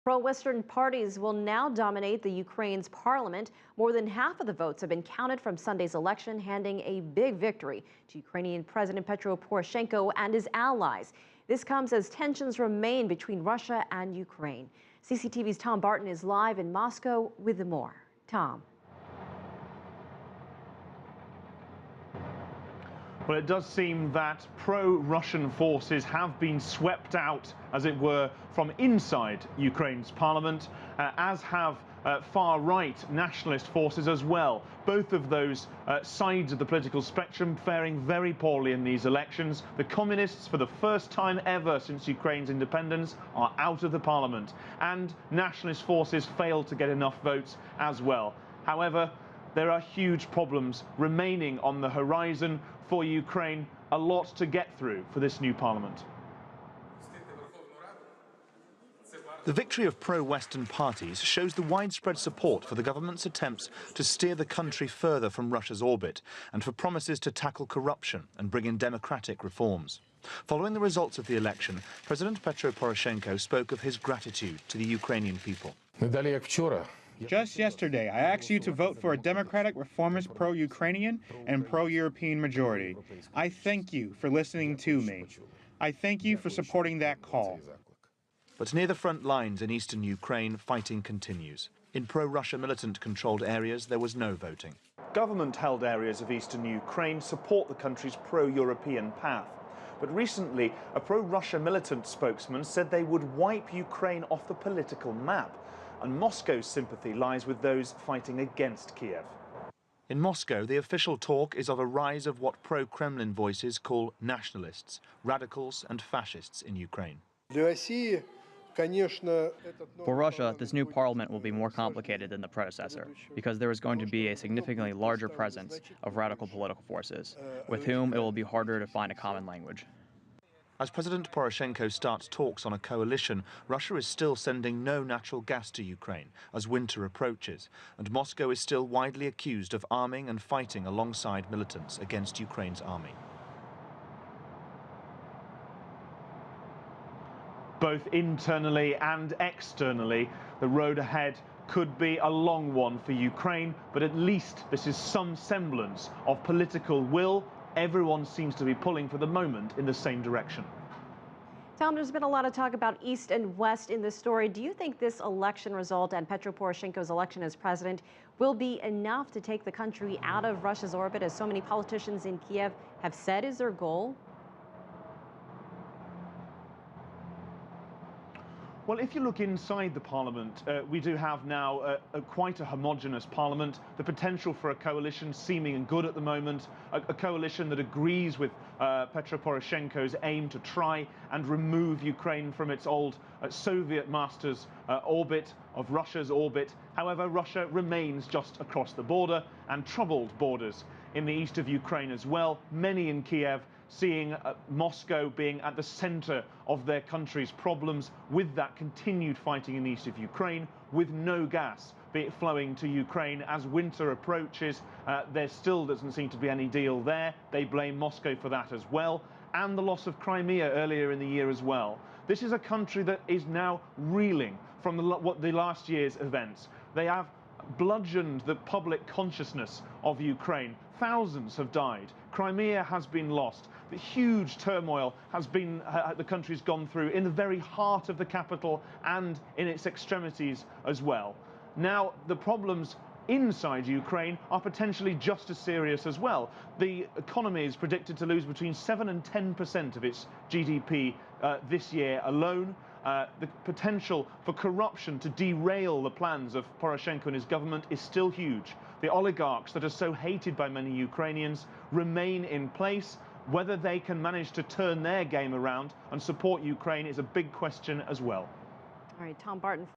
Pro-Western parties will now dominate the Ukraine's parliament. More than half of the votes have been counted from Sunday's election, handing a big victory to Ukrainian President Petro Poroshenko and his allies. This comes as tensions remain between Russia and Ukraine. CCTV's Tom Barton is live in Moscow with more. Tom. Well, it does seem that pro-Russian forces have been swept out, as it were, from inside Ukraine's parliament, as have far-right nationalist forces as well. Both of those sides of the political spectrum faring very poorly in these elections. The communists, for the first time ever since Ukraine's independence, are out of the parliament, and nationalist forces failed to get enough votes as well. However, there are huge problems remaining on the horizon for Ukraine, a lot to get through for this new parliament. The victory of pro-Western parties shows the widespread support for the government's attempts to steer the country further from Russia's orbit and for promises to tackle corruption and bring in democratic reforms. Following the results of the election, President Petro Poroshenko spoke of his gratitude to the Ukrainian people. Just yesterday, I asked you to vote for a democratic, reformist, pro-Ukrainian and pro-European majority. I thank you for listening to me. I thank you for supporting that call. But near the front lines in eastern Ukraine, fighting continues. In pro-Russia militant-controlled areas, there was no voting. Government-held areas of eastern Ukraine support the country's pro-European path. But recently, a pro-Russia militant spokesman said they would wipe Ukraine off the political map. And Moscow's sympathy lies with those fighting against Kiev. In Moscow, the official talk is of a rise of what pro-Kremlin voices call nationalists, radicals and fascists in Ukraine. For Russia, this new parliament will be more complicated than the predecessor, because there is going to be a significantly larger presence of radical political forces, with whom it will be harder to find a common language. As President Poroshenko starts talks on a coalition, Russia is still sending no natural gas to Ukraine as winter approaches, and Moscow is still widely accused of arming and fighting alongside militants against Ukraine's army. Both internally and externally, the road ahead could be a long one for Ukraine, but at least this is some semblance of political will. Everyone seems to be pulling for the moment in the same direction. Tom, there's been a lot of talk about East and West in this story. Do you think this election result and Petro Poroshenko's election as president will be enough to take the country out of Russia's orbit, as so many politicians in Kiev have said is their goal? Well, if you look inside the parliament, we do have now quite a homogenous parliament. The potential for a coalition seeming good at the moment, a coalition that agrees with Petro Poroshenko's aim to try and remove Ukraine from its old Soviet master's orbit, of Russia's orbit. However, Russia remains just across the border, and troubled borders in the east of Ukraine as well. Many in Kiev seeing Moscow being at the center of their country's problems, with that continued fighting in the east of Ukraine, with no gas flowing to Ukraine as winter approaches. There still doesn't seem to be any deal there. They blame Moscow for that as well, and the loss of Crimea earlier in the year as well. This is a country that is now reeling from the last year's events. They have bludgeoned the public consciousness of Ukraine. Thousands have died. Crimea has been lost. The huge turmoil has been the country's gone through in the very heart of the capital and in its extremities as well. Now the problems inside Ukraine are potentially just as serious as well. The economy is predicted to lose between 7 and 10% of its GDP this year alone. The potential for corruption to derail the plans of Poroshenko and his government is still huge. The oligarchs that are so hated by many Ukrainians remain in place. Whether they can manage to turn their game around and support Ukraine is a big question as well. All right, Tom Barton.